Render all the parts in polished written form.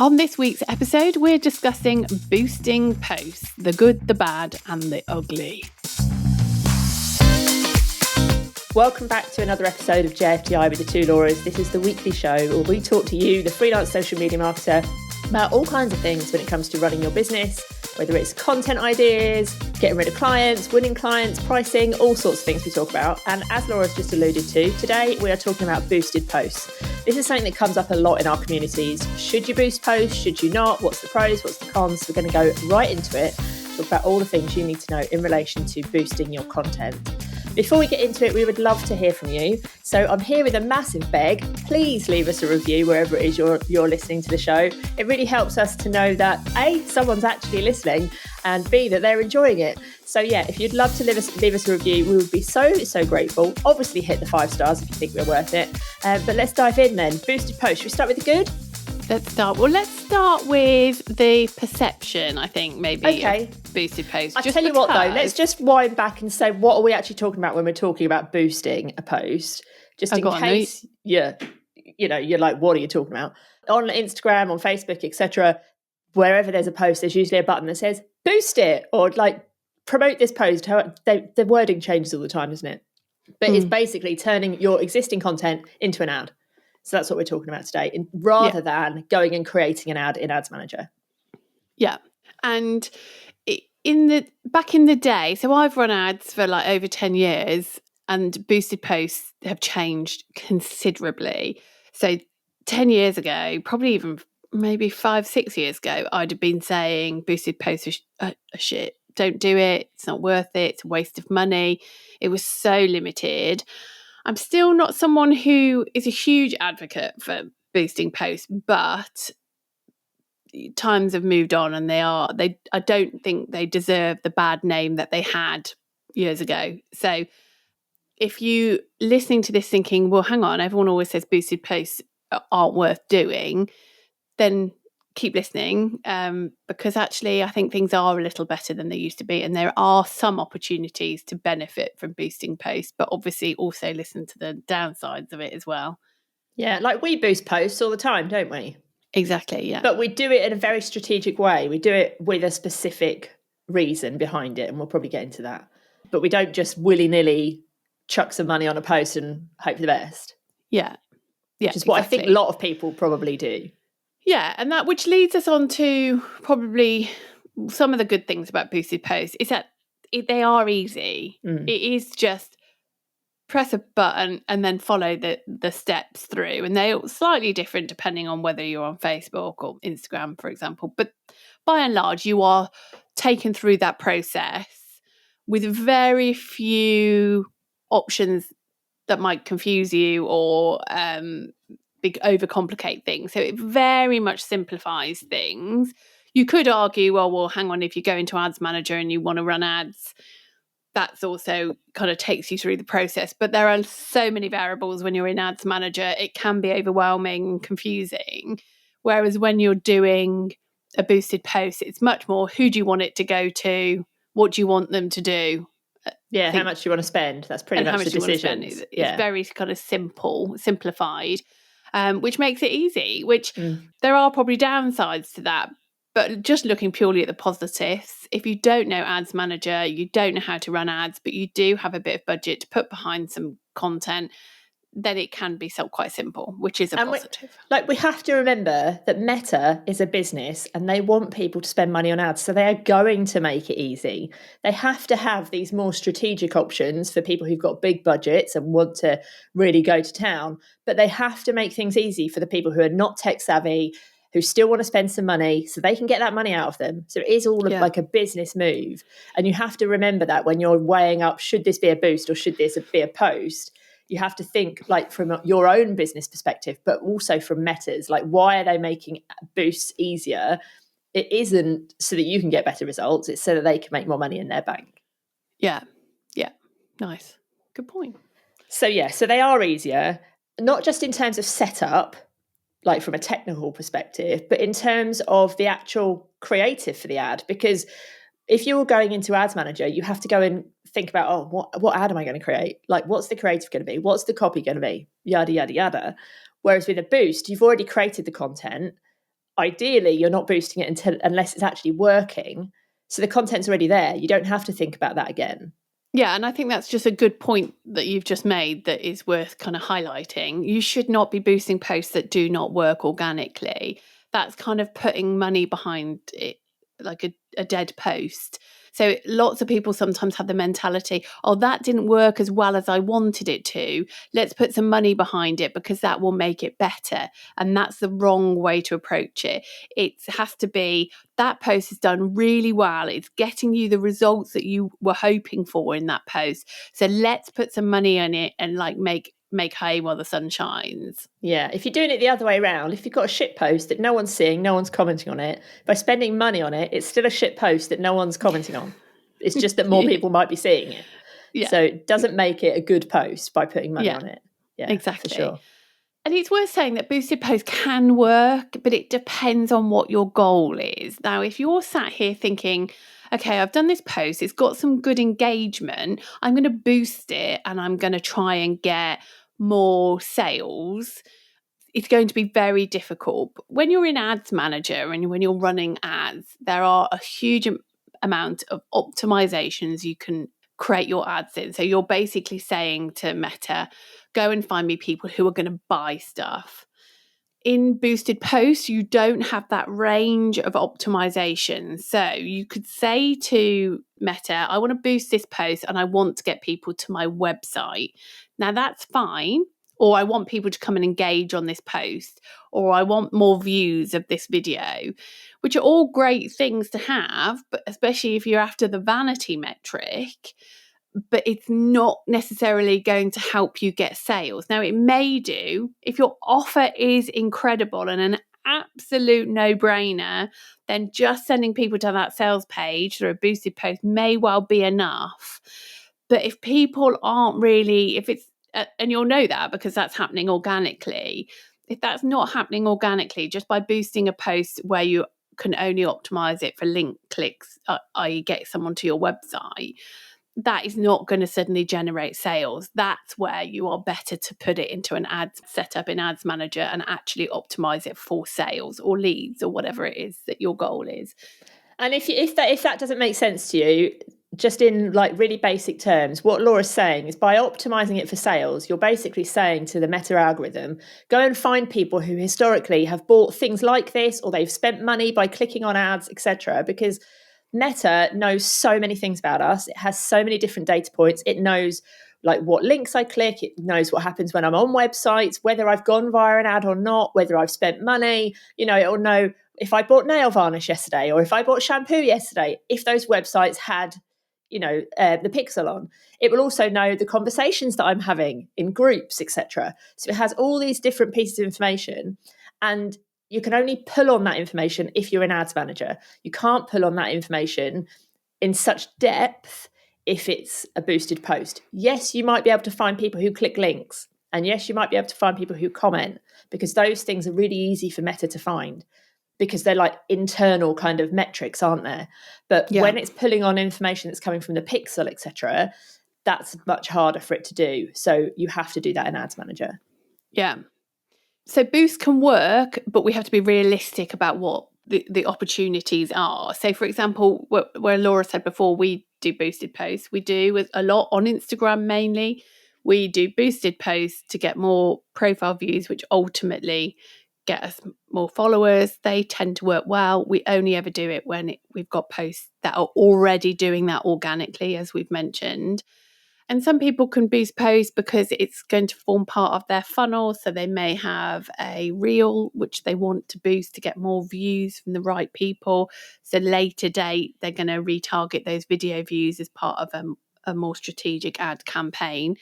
On this week's episode, we're discussing boosting posts, the good, the bad, and the ugly. Welcome back to another episode of JFDI with the two Lauras. This is the weekly show where we talk to you, the freelance social media marketer, about all kinds of things when it comes to running your business, whether it's content ideas, getting rid of clients, winning clients, pricing, all sorts of things we talk about. And as Laura's just alluded to, today we are talking about boosted posts. This is something that comes up a lot in our communities. Should you boost posts? Should you not? What's the pros? What's the cons? We're going to go right into it, talk about all the things you need to know in relation to boosting your content. Before we get into it, we would love to hear from you. So I'm here with a massive beg. Please leave us a review wherever it is you're listening to the show. It really helps us to know that A, someone's actually listening, and B, that they're enjoying it. So yeah, if you'd love to leave us a review, we would be so grateful. Obviously hit the 5 stars if you think we're worth it. But let's dive in then. Boosted post. Should we start with the good? Let's start with the perception, I think, maybe. Okay. Boosted posts. I'll tell you what, though, let's just wind back and say, what are we actually talking about when we're talking about boosting a post? Just in case you're like, what are you talking about? On Instagram, on Facebook, etc., wherever there's a post, there's usually a button that says boost it or like promote this post. The wording changes all the time, isn't it? But it's basically turning your existing content into an ad. So that's what we're talking about today, rather than going and creating an ad in Ads Manager. Yeah. And back in the day, so I've run ads for like over 10 years and boosted posts have changed considerably. So 10 years ago, probably even maybe 5-6 years ago, I'd have been saying boosted posts are shit. Don't do it. It's not worth it. It's a waste of money. It was so limited. I'm still not someone who is a huge advocate for boosting posts, but times have moved on and I don't think they deserve the bad name that they had years ago. So if you listening to this thinking, well, hang on, everyone always says boosted posts aren't worth doing, then keep listening, because actually I think things are a little better than they used to be, and there are some opportunities to benefit from boosting posts, but obviously also listen to the downsides of it as well. Yeah, like we boost posts all the time, don't we? Exactly, yeah. But we do it in a very strategic way. We do it with a specific reason behind it, and we'll probably get into that. But we don't just willy-nilly chuck some money on a post and hope for the best. Yeah. Which is what I think a lot of people probably do. Yeah, and that which leads us on to probably some of the good things about boosted posts is that they are easy. It is just press a button and then follow the steps through, and they're slightly different depending on whether you're on Facebook or Instagram, for example. But by and large, you are taken through that process with very few options that might confuse you or overcomplicate things. So it very much simplifies things. You could argue, well, hang on, if you go into Ads Manager and you want to run ads, that's also kind of takes you through the process. But there are so many variables when you're in Ads Manager, it can be overwhelming and confusing. Whereas when you're doing a boosted post, it's much more, who do you want it to go to? What do you want them to do? Yeah, how much do you want to spend? That's pretty much the decision. It's very kind of simplified. Which makes it easy, which there are probably downsides to that. But just looking purely at the positives, if you don't know Ads Manager, you don't know how to run ads, but you do have a bit of budget to put behind some content, then it can be quite simple, which is a positive. We have to remember that Meta is a business and they want people to spend money on ads. So they are going to make it easy. They have to have these more strategic options for people who've got big budgets and want to really go to town. But they have to make things easy for the people who are not tech savvy, who still want to spend some money so they can get that money out of them. So it is all like a business move. And you have to remember that when you're weighing up, should this be a boost or should this be a post? You have to think like from your own business perspective, but also from Meta's, like why are they making boosts easier? It isn't so that you can get better results. It's so that they can make more money in their bank. Yeah. Yeah. Nice. Good point. So they are easier, not just in terms of setup, like from a technical perspective, but in terms of the actual creative for the ad. Because if you're going into Ads Manager, you have to go and think about, what ad am I going to create? Like, what's the creative going to be? What's the copy going to be? Yada, yada, yada. Whereas with a boost, you've already created the content. ideally you're not boosting it unless it's actually working. So the content's already there. You don't have to think about that again. Yeah, and I think that's just a good point that you've just made that is worth kind of highlighting. You should not be boosting posts that do not work organically. That's kind of putting money behind it, like a dead post. So lots of people sometimes have the mentality, oh, that didn't work as well as I wanted it to. Let's put some money behind it because that will make it better. And that's the wrong way to approach it. It has to be, that post is done really well. It's getting you the results that you were hoping for in that post. So let's put some money on it and like make hay while the sun shines. Yeah, if you're doing it the other way around, if you've got a shit post that no one's seeing, no one's commenting on it, by spending money on it, it's still a shit post that no one's commenting on. It's just that more people might be seeing it. Yeah. So it doesn't make it a good post by putting money on it. Yeah, exactly. for sure. And it's worth saying that boosted posts can work, but it depends on what your goal is. Now, if you're sat here thinking, okay, I've done this post, it's got some good engagement, I'm going to boost it and I'm going to try and get more sales, it's going to be very difficult. When you're in Ads Manager and when you're running ads, there are a huge amount of optimizations you can create your ads in. So you're basically saying to Meta, go and find me people who are going to buy stuff. In boosted posts, you don't have that range of optimization. So you could say to Meta, I want to boost this post and I want to get people to my website. Now that's fine. Or I want people to come and engage on this post, or I want more views of this video, which are all great things to have, but especially if you're after the vanity metric, but it's not necessarily going to help you get sales. Now, it may do if your offer is incredible and an absolute no-brainer, then just sending people to that sales page through a boosted post may well be enough. But if people aren't really, if it's, and you'll know that because that's happening organically, if that's not happening organically, just by boosting a post where you can only optimize it for link clicks, i.e. get someone to your website, that is not going to suddenly generate sales. That's where you are better to put it into an ads setup in Ads Manager and actually optimize it for sales or leads or whatever it is that your goal is. And if that doesn't make sense to you, just in like really basic terms, what Laura's saying is by optimizing it for sales, you're basically saying to the Meta algorithm, go and find people who historically have bought things like this, or they've spent money by clicking on ads, etc. Because Meta knows so many things about us. It has so many different data points. It knows like what links I click. It knows what happens when I'm on websites, whether I've gone via an ad or not, whether I've spent money. You know, it'll know if I bought nail varnish yesterday or if I bought shampoo yesterday, if those websites had, you know, the pixel on. It will also know the conversations that I'm having in groups, etc. So it has all these different pieces of information, and you can only pull on that information if you're in Ads Manager. You can't pull on that information in such depth if it's a boosted post. Yes, you might be able to find people who click links, and yes, you might be able to find people who comment, because those things are really easy for Meta to find, because they're like internal kind of metrics, aren't there? But when it's pulling on information that's coming from the pixel, etc., that's much harder for it to do. So you have to do that in Ads Manager. Yeah. So boost can work, but we have to be realistic about what the opportunities are. So, for example, where Laura said before, we do boosted posts. We do a lot on Instagram mainly. We do boosted posts to get more profile views, which ultimately get us more followers. They tend to work well. We only ever do it when we've got posts that are already doing that organically, as we've mentioned. And some people can boost posts because it's going to form part of their funnel. So they may have a reel which they want to boost to get more views from the right people. So later date, they're going to retarget those video views as part of a more strategic ad campaign.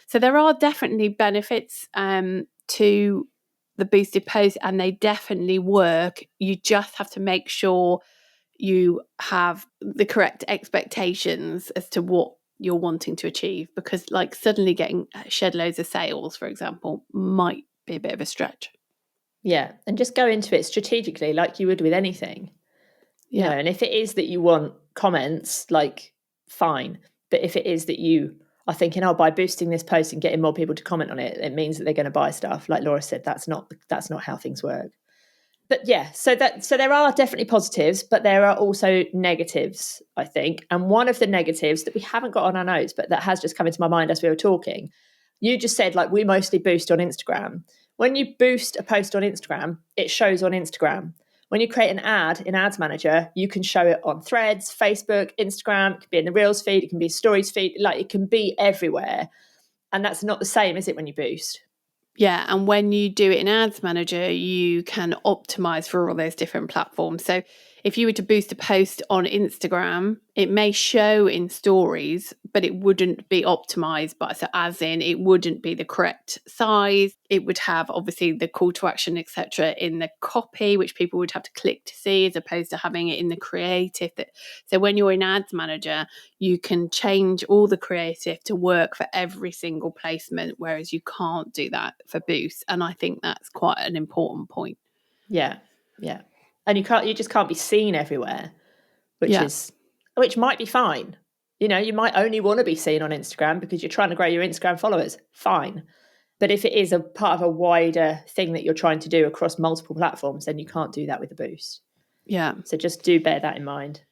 So there are definitely benefits to the boosted posts, and they definitely work. You just have to make sure you have the correct expectations as to what you're wanting to achieve, because like suddenly getting shed loads of sales, for example, might be a bit of a stretch. Yeah, and just go into it strategically like you would with anything. You know, and if it is that you want comments, like fine. But if it is that you are thinking, oh, by boosting this post and getting more people to comment on it, it means that they're going to buy stuff, like Laura said, that's not how things work. But yeah, so there are definitely positives, but there are also negatives, I think. And one of the negatives that we haven't got on our notes, but that has just come into my mind as we were talking, you just said, like, we mostly boost on Instagram. When you boost a post on Instagram, it shows on Instagram. When you create an ad in Ads Manager, you can show it on Threads, Facebook, Instagram. It can be in the Reels feed, it can be Stories feed, like it can be everywhere. And that's not the same, is it, when you boost? Yeah, and when you do it in Ads Manager, you can optimize for all those different platforms. So if you were to boost a post on Instagram, it may show in stories, but it wouldn't be optimized. But so as in, it wouldn't be the correct size. It would have obviously the call to action, etc., in the copy, which people would have to click to see, as opposed to having it in the creative. So when you're in Ads Manager, you can change all the creative to work for every single placement, whereas you can't do that for boost. And I think that's quite an important point. Yeah, yeah. And you just can't be seen everywhere, which Yeah. which might be fine. You know, you might only want to be seen on Instagram because you're trying to grow your Instagram followers. Fine. But if it is a part of a wider thing that you're trying to do across multiple platforms, then you can't do that with the boost. Yeah. So just do bear that in mind.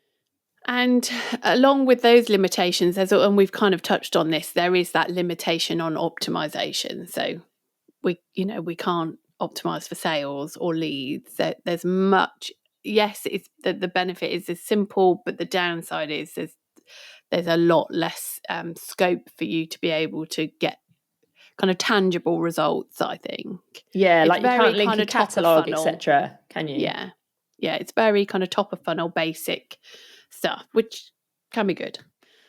And along with those limitations, and we've kind of touched on this, there is that limitation on optimization. So we can't optimize for sales or leads. There's much. Yes, it's the benefit is as simple, but the downside is there's a lot less scope for you to be able to get kind of tangible results, I think. Yeah, It's like you very can't link kind a of top of catalogue, funnel. etc. Can you? Yeah. Yeah, it's very kind of top of funnel basic stuff, which can be good.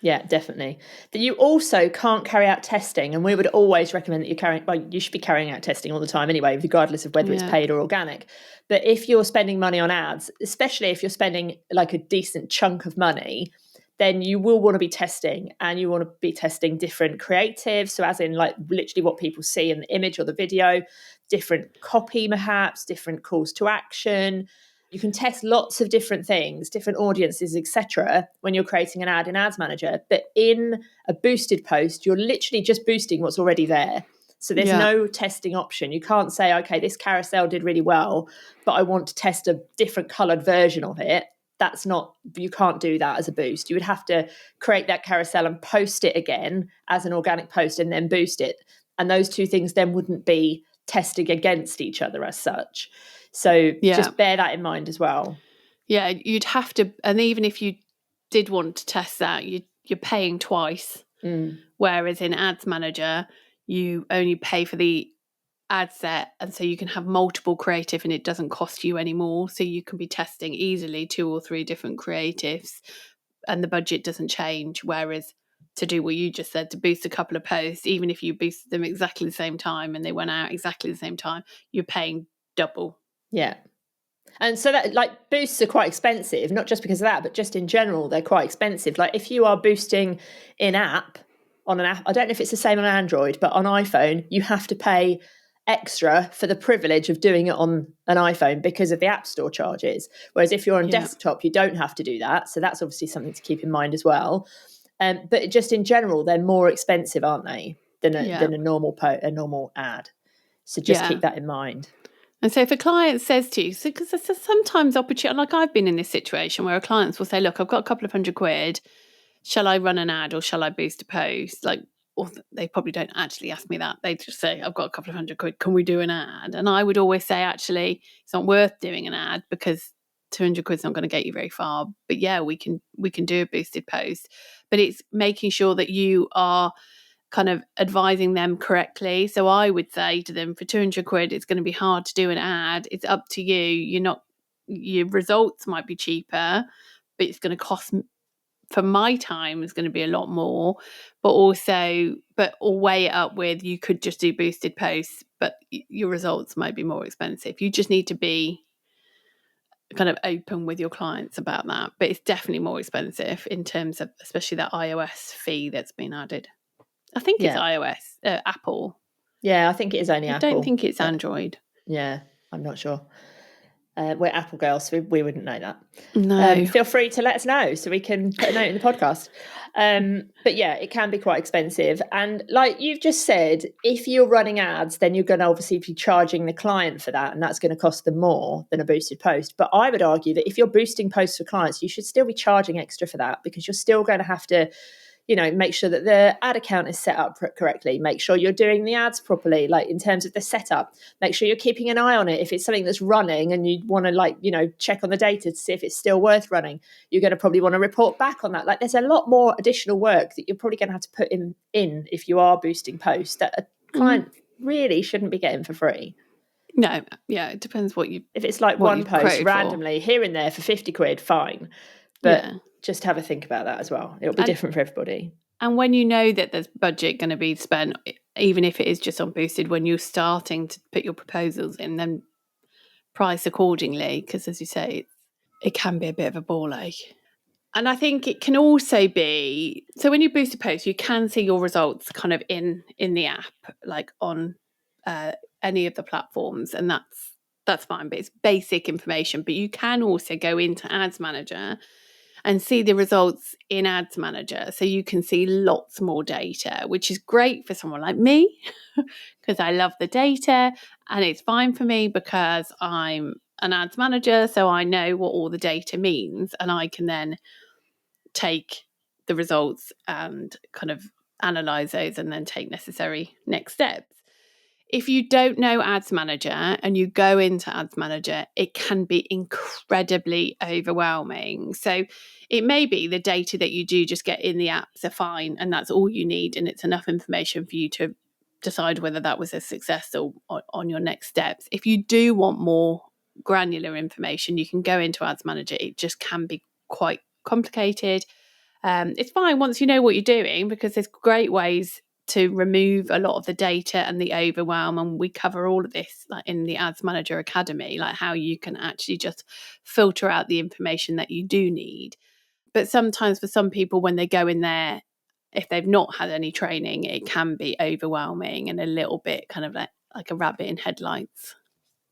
Yeah, definitely. That you also can't carry out testing, and we would always recommend that you should be carrying out testing all the time anyway, regardless of whether it's paid or organic. But if you're spending money on ads, especially if you're spending like a decent chunk of money, then you will want to be testing, and you want to be testing different creatives. So as in like literally what people see in the image or the video, different copy perhaps, different calls to action. You can test lots of different things, different audiences, etc., when you're creating an ad in Ads Manager. But in a boosted post, you're literally just boosting what's already there. So there's no testing option. You can't say, okay, this carousel did really well, but I want to test a different colored version of it. You can't do that as a boost. You would have to create that carousel and post it again as an organic post and then boost it. And those two things then wouldn't be testing against each other as such. So just bear that in mind as well. Yeah, you'd have to, and even if you did want to test that, you're paying twice. Whereas in Ads Manager, you only pay for the ad set, and so you can have multiple creative and it doesn't cost you anymore. So you can be testing easily 2 or 3 different creatives and the budget doesn't change. Whereas to do what you just said, to boost a couple of posts, even if you boosted them exactly the same time and they went out exactly the same time, you're paying double. Yeah. And so that like boosts are quite expensive, not just because of that, but just in general, they're quite expensive. Like if you are boosting in app on an app, I don't know if it's the same on Android, but on iPhone, you have to pay extra for the privilege of doing it on an iPhone because of the App Store charges. Whereas if you're on desktop, you don't have to do that. So that's obviously something to keep in mind as well. But just in general, they're more expensive, aren't they, than a normal ad. So just keep that in mind. And so if a client says to you, because there's sometimes opportunity, like I've been in this situation where clients will say, look, I've got a couple of £100. Shall I run an ad or shall I boost a post? Or they probably don't actually ask me that. They just say, I've got a couple of £100. Can we do an ad? And I would always say, actually, it's not worth doing an ad because £200 is not going to get you very far. But yeah, we can do a boosted post. But it's making sure that you are kind of advising them correctly. So I would say to them, for £200, it's going to be hard to do an ad. It's up to you. Your results might be cheaper, but it's going to cost, for my time, is going to be a lot more. Or weigh it up with, you could just do boosted posts, but your results might be more expensive. You just need to be kind of open with your clients about that. But it's definitely more expensive in terms of, especially that iOS fee that's been added. I think it's iOS, Apple. Yeah, I think it is only Apple. I don't think it's Android. Yeah, I'm not sure. We're Apple girls, so we wouldn't know that. No. Feel free to let us know so we can put a note in the podcast. But yeah, it can be quite expensive. And like you've just said, if you're running ads, then you're going to obviously be charging the client for that, and that's going to cost them more than a boosted post. But I would argue that if you're boosting posts for clients, you should still be charging extra for that, because you're still going to have to, make sure that the ad account is set up correctly, make sure you're doing the ads properly, like in terms of the setup, make sure you're keeping an eye on it. If it's something that's running and you want to check on the data to see if it's still worth running, you're going to probably want to report back on that. Like there's a lot more additional work that you're probably going to have to put in if you are boosting posts that a client really shouldn't be getting for free. No, yeah, it depends if it's like one post randomly here and there for 50 quid, fine. But just have a think about that as well. It'll be different for everybody. And when you know that there's budget going to be spent, even if it is just on boosted, when you're starting to put your proposals in, then price accordingly, because as you say, it can be a bit of a ball ache. And I think it can also be, so when you boost a post, you can see your results kind of in the app, like on any of the platforms, and that's fine, but it's basic information. But you can also go into Ads Manager and see the results in Ads Manager. So you can see lots more data, which is great for someone like me, because I love the data, and it's fine for me because I'm an Ads Manager, so I know what all the data means, and I can then take the results and kind of analyze those and then take necessary next steps. If you don't know Ads Manager and you go into Ads Manager, it can be incredibly overwhelming. So it may be the data that you do just get in the apps are fine, and that's all you need, and it's enough information for you to decide whether that was a success or on your next steps. If you do want more granular information, you can go into Ads Manager. It just can be quite complicated. It's fine once you know what you're doing, because there's great ways to remove a lot of the data and the overwhelm, and we cover all of this like in the Ads Manager Academy, like how you can actually just filter out the information that you do need. But sometimes for some people, when they go in there, if they've not had any training, it can be overwhelming and a little bit kind of like a rabbit in headlights.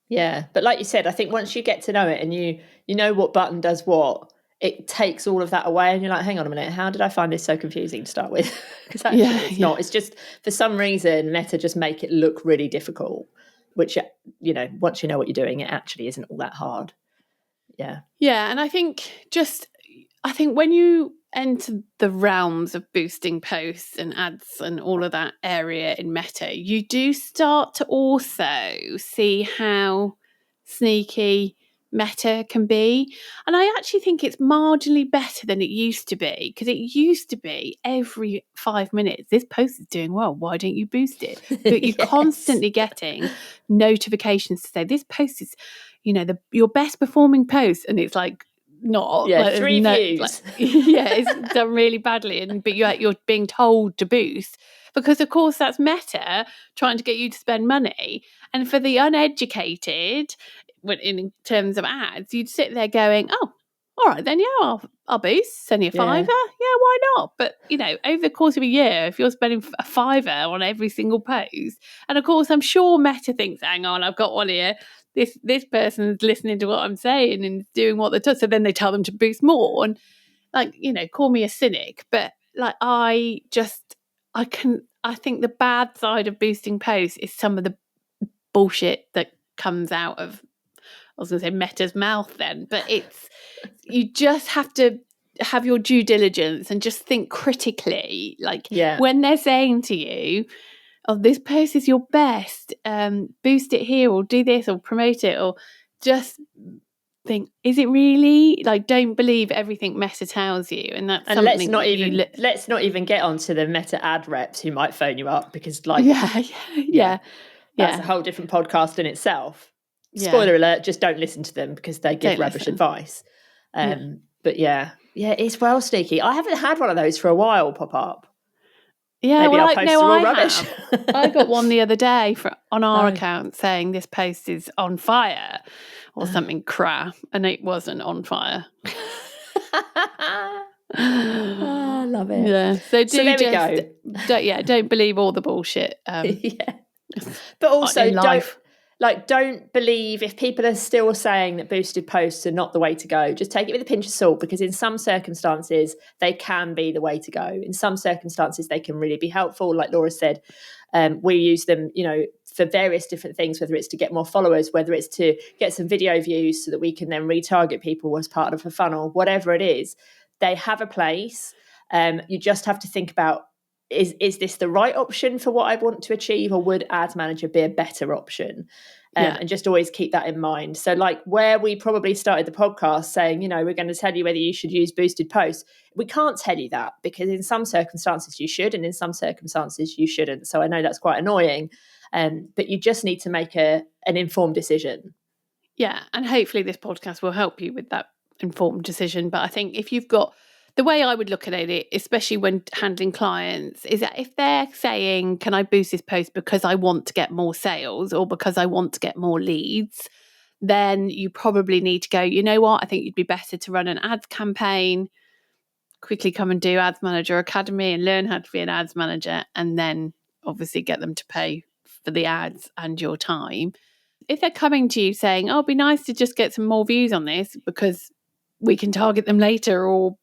Yeah, but like you said, I think once you get to know it and you know what button does what, it takes all of that away, and you're like, hang on a minute, how did I find this so confusing to start with? Because actually it's not. It's just for some reason Meta just make it look really difficult, which, once you know what you're doing, it actually isn't all that hard. Yeah. Yeah, and I think when you enter the realms of boosting posts and ads and all of that area in Meta, you do start to also see how sneaky Meta can be. And I actually think it's marginally better than it used to be, because it used to be every 5 minutes, this post is doing well, why don't you boost it? But you're constantly getting notifications to say this post is, your best performing post, and it's like not 3 views. It's done really badly, but you're being told to boost, because of course that's Meta trying to get you to spend money. And for the uneducated, in terms of ads, you'd sit there going, oh, all right then, yeah, I'll boost, it's only a £5. Yeah, why not? But over the course of a year, if you're spending a £5 on every single post, and of course I'm sure Meta thinks, hang on, I've got one here, this person's listening to what I'm saying and doing what they're told, so then they tell them to boost more. And call me a cynic, but I think the bad side of boosting posts is some of the bullshit that comes out of, I was going to say Meta's mouth then, but you just have to have your due diligence and just think critically. When they're saying to you, oh, this post is your best, boost it here or do this or promote it, or just think, is it really? Don't believe everything Meta tells you. And that's something let's not even get onto the Meta ad reps who might phone you up, because that's a whole different podcast in itself. Spoiler alert, just don't listen to them because they give rubbish advice. But it's well sneaky. I haven't had one of those for a while pop up. Yeah, maybe our posts are all rubbish. I got one the other day on our account saying this post is on fire or something crap, and it wasn't on fire. I love it. Yeah. So there we go. Don't believe all the bullshit. But also Like, don't believe if people are still saying that boosted posts are not the way to go. Just take it with a pinch of salt, because in some circumstances, they can be the way to go. In some circumstances, they can really be helpful. Like Laura said, we use them, for various different things, whether it's to get more followers, whether it's to get some video views so that we can then retarget people as part of a funnel, whatever it is, they have a place. You just have to think about, is this the right option for what I want to achieve, or would Ads Manager be a better option? And just always keep that in mind. So like where we probably started the podcast saying, we're going to tell you whether you should use boosted posts, we can't tell you that, because in some circumstances you should, and in some circumstances you shouldn't. So I know that's quite annoying, but you just need to make an informed decision. Yeah, and hopefully this podcast will help you with that informed decision. But I think if you've got, the way I would look at it, especially when handling clients, is that if they're saying, can I boost this post because I want to get more sales or because I want to get more leads, then you probably need to go, you know what, I think you'd be better to run an ads campaign, quickly come and do Ads Manager Academy and learn how to be an ads manager, and then obviously get them to pay for the ads and your time. If they're coming to you saying, oh, it'd be nice to just get some more views on this because we can target them later, or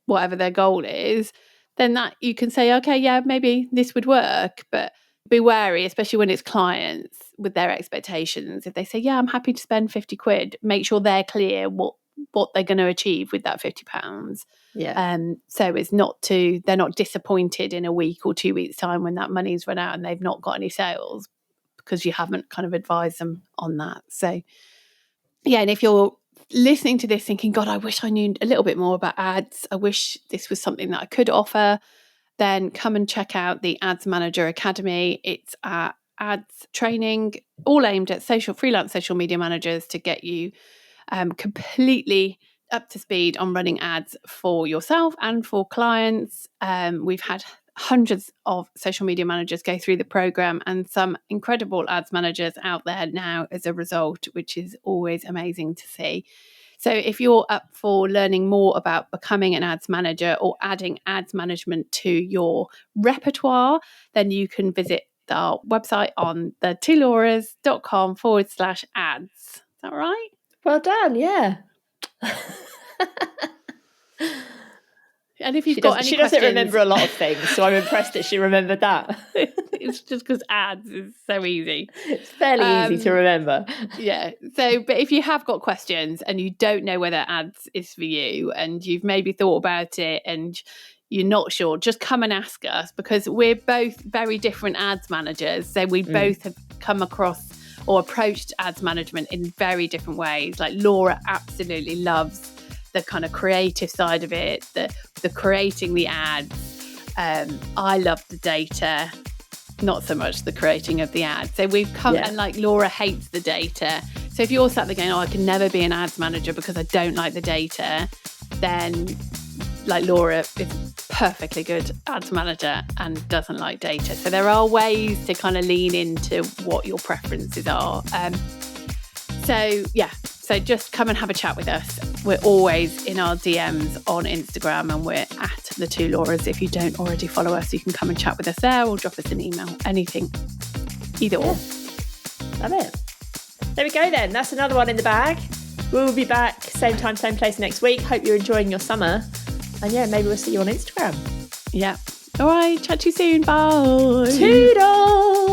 whatever their goal is, then that you can say, okay, yeah, maybe this would work. But be wary, especially when it's clients with their expectations. If they say, yeah, I'm happy to spend 50 quid, make sure they're clear what they're going to achieve with that £50. Yeah. So it's they're not disappointed in a week or 2 weeks time when that money's run out and they've not got any sales, because you haven't kind of advised them on that. So yeah, and if you're listening to this thinking, God, I wish I knew a little bit more about ads, I wish this was something that I could offer, then come and check out the Ads Manager Academy. It's ads training, all aimed at freelance social media managers to get you completely up to speed on running ads for yourself and for clients. We've had hundreds of social media managers go through the program, and some incredible ads managers out there now as a result, which is always amazing to see. So if you're up for learning more about becoming an ads manager or adding ads management to your repertoire, then you can visit our website on the twolauras.com/ads. Is that right? Well done, yeah. And if you've got any she questions, doesn't remember a lot of things, so I'm impressed that she remembered that. It's just because ads is so easy. It's fairly easy to remember. Yeah. So, but if you have got questions and you don't know whether ads is for you, and you've maybe thought about it and you're not sure, just come and ask us, because we're both very different ads managers. So we both have come across or approached ads management in very different ways. Like Laura absolutely loves the kind of creative side of it, the creating the ads. I love the data, not so much the creating of the ads. So we've come, and like Laura hates the data. So if you're sat there going, oh, I can never be an ads manager because I don't like the data, then like Laura is perfectly good ads manager and doesn't like data. So there are ways to kind of lean into what your preferences are. So just come and have a chat with us. We're always in our DMs on Instagram, and we're at the Two Lauras. If you don't already follow us, you can come and chat with us there, or drop us an email, anything, either or. Love it. There we go then. That's another one in the bag. We'll be back same time, same place next week. Hope you're enjoying your summer. And yeah, maybe we'll see you on Instagram. Yeah. All right. Chat to you soon. Bye. Toodles.